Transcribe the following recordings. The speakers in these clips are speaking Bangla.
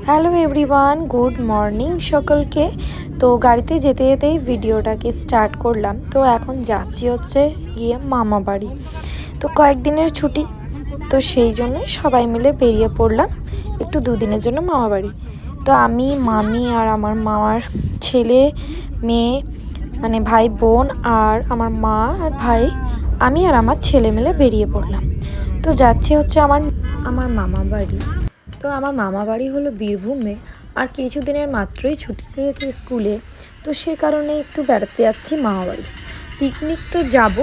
হ্যালো এভরিওয়ান, গুড মর্নিং সকলকে। তো গাড়িতে যেতে যেতেই ভিডিওটাকে স্টার্ট করলাম। তো এখন যাচ্ছি হচ্ছে গিয়ে মামা বাড়ি। তো কয়েকদিনের ছুটি, তো সেই জন্যই সবাই মিলে বেরিয়ে পড়লাম একটু দুদিনের জন্য মামা বাড়ি। তো আমি, মামি আর আমার মামার ছেলে মেয়ে, মানে ভাই বোন আর আমার মা আর ভাই, আমি আর আমার ছেলে মিলে বেরিয়ে পড়লাম। তো যাচ্ছি হচ্ছে আমার মামা বাড়ি। তো আমার মামা বাড়ি হলো বীরভূমে, আর কিছুদিনের মাত্রই ছুটি পেয়েছি স্কুলে, তো সে কারণে একটু বেড়াতে যাচ্ছি মামা বাড়ি। পিকনিক তো যাব,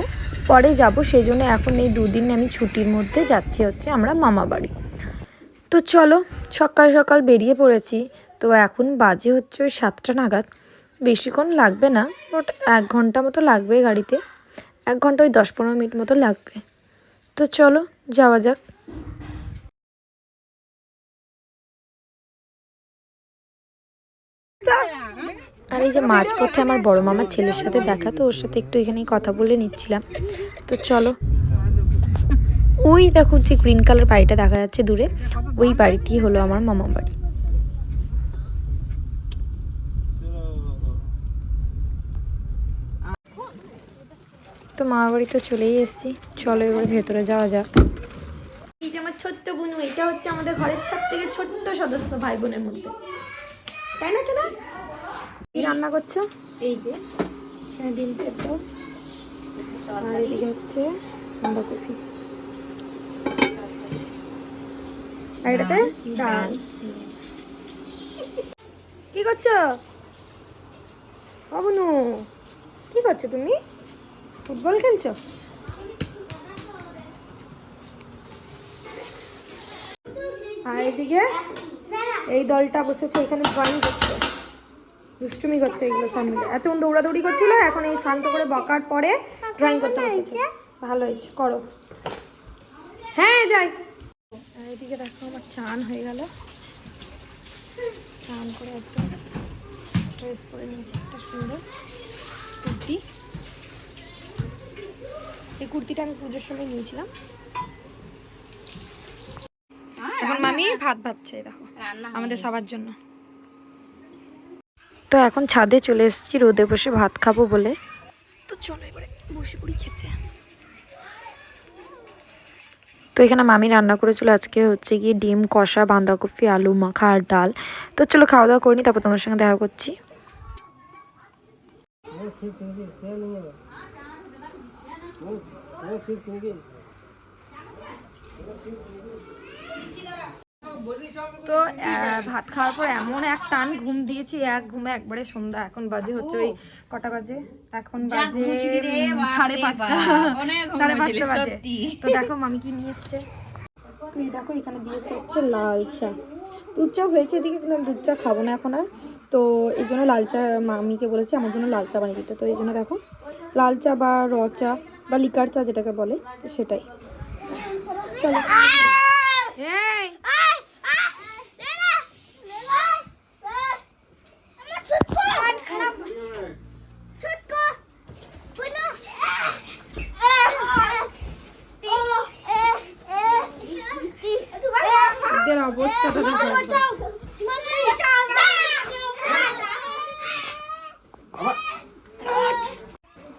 পরে যাব, সেই জন্য এখন এই দুদিন আমি ছুটির মধ্যে যাচ্ছি হচ্ছে আমরা মামা বাড়ি। তো চলো, সকাল সকাল বেরিয়ে পড়েছি। তো এখন বাজে হচ্ছে ওই 7টা নাগাদ, বেশিক্ষণ লাগবে না, বাট 1 ঘন্টা মতো লাগবে গাড়িতে, 1 ঘন্টা ওই 10-15 মিনিট মতো লাগবে। তো চলো যাওয়া যাক। আর এই যে মাঝপথে আমার বড় মামার ছেলের সাথে দেখা, তো ওর সাথে একটু এখানেই কথা বলে নিচ্ছিলাম। তো চলো, ওই দেখো যে গ্রিন কালার বাড়িটা দেখা যাচ্ছে দূরে, ওই বাড়িটি হলো আমার মামা বাড়ি। তো মামা বাড়ি তো চলেই এসেছি, চলো এবার ভেতরে যাওয়া যাক। এই যে আমার ছোট্ট বোনু, এটা হচ্ছে আমাদের ঘরের সবথেকে ছোট্ট সদস্য ভাই বোনের মধ্যে, তাই না? চলো, কি রান্না করছো? এই যে ডিম সেদ্ধ, আর এদিকে হচ্ছে বাঁধাকপি, আর এটাতে ডাল। কি করছো বাবুনু? কি করছো তুমি? ফুটবল খেলছো? আর এদিকে এই দলটা বসেছে এখানে ড্রয়িং করছে, দুষ্টুমি করছে, এগুলো সব মিলে এতক্ষণ দৌড়াদৌড়ি করছিল, এখন এই শান্ত করে বকার পরে ড্রয়িং করতে বসেছে। ভালো হয়েছে, করো। হ্যাঁ যাই। আর এদিকে দেখো আমার চান হয়ে গেল, স্নান করে আজকে ড্রেস পরে নিয়েছি একটা সুন্দর কুর্তি। এই কুর্তিটা আমি পুজোর সময় নিয়েছিলাম। এখন মামি ভাত ভাজছে, দেখো আমাদের সবার জন্য। তো এখন ছাদে চলে এসেছি রোদে বসে ভাত খাবো বলে। তো চলো এবারে বসে পড়ি খেতে। তো এখানে মামি রান্না করেছিল আজকে হচ্ছে গিয়ে ডিম কষা, বাঁধাকপি, আলু মাখা আর ডাল। তো চলো খাওয়া দাওয়া করিনি, তারপর তোমার সঙ্গে দেখা করছি। তো ভাত খাওয়ার পর এমন এক টান ঘুম দিয়েছি, এক ঘুমে একবারে সন্ধ্যা। এখন বাজে হচ্ছে ওই কটা বাজে, এখন বাজে 5:30, 5:30 বাজে। তো দেখো মামি কি নিয়ে এসছে। তো এই দেখো এখানে দিয়েছে হচ্ছে লাল চা, দুধ চা হয়েছে এদিকে, কিন্তু আমি দুধ চা খাবো না এখন আর। তো এই জন্য লাল চা মামিকে বলেছি আমার জন্য লাল চা বানিয়ে দিতে। তো এই জন্য দেখো লাল চা বা র চা বা লিকার চা যেটাকে বলে, তো সেটাই। চলো অবস্থাটা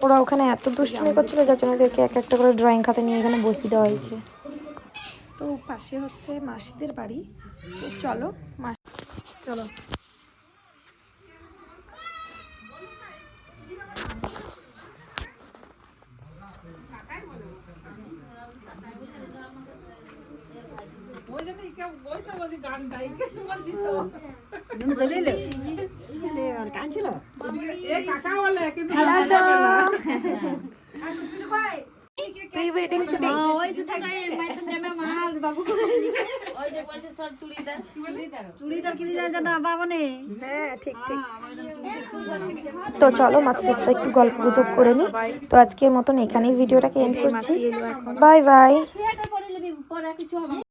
ওরা ওখানে এত দুষ্টুমি করছিল, যার জন্য ওদেরকে এক একটা করে ড্রয়িং খাতা নিয়ে এখানে বসিয়ে দেওয়া হয়েছে। তো পাশে হচ্ছে মাসিদের বাড়ি, তো চলো চলো। তো চলো মাঝে একটু গল্প গুজব করে নি। তো আজকের মতন এখানেই ভিডিওটাকে এন্ড করছি। Bye bye.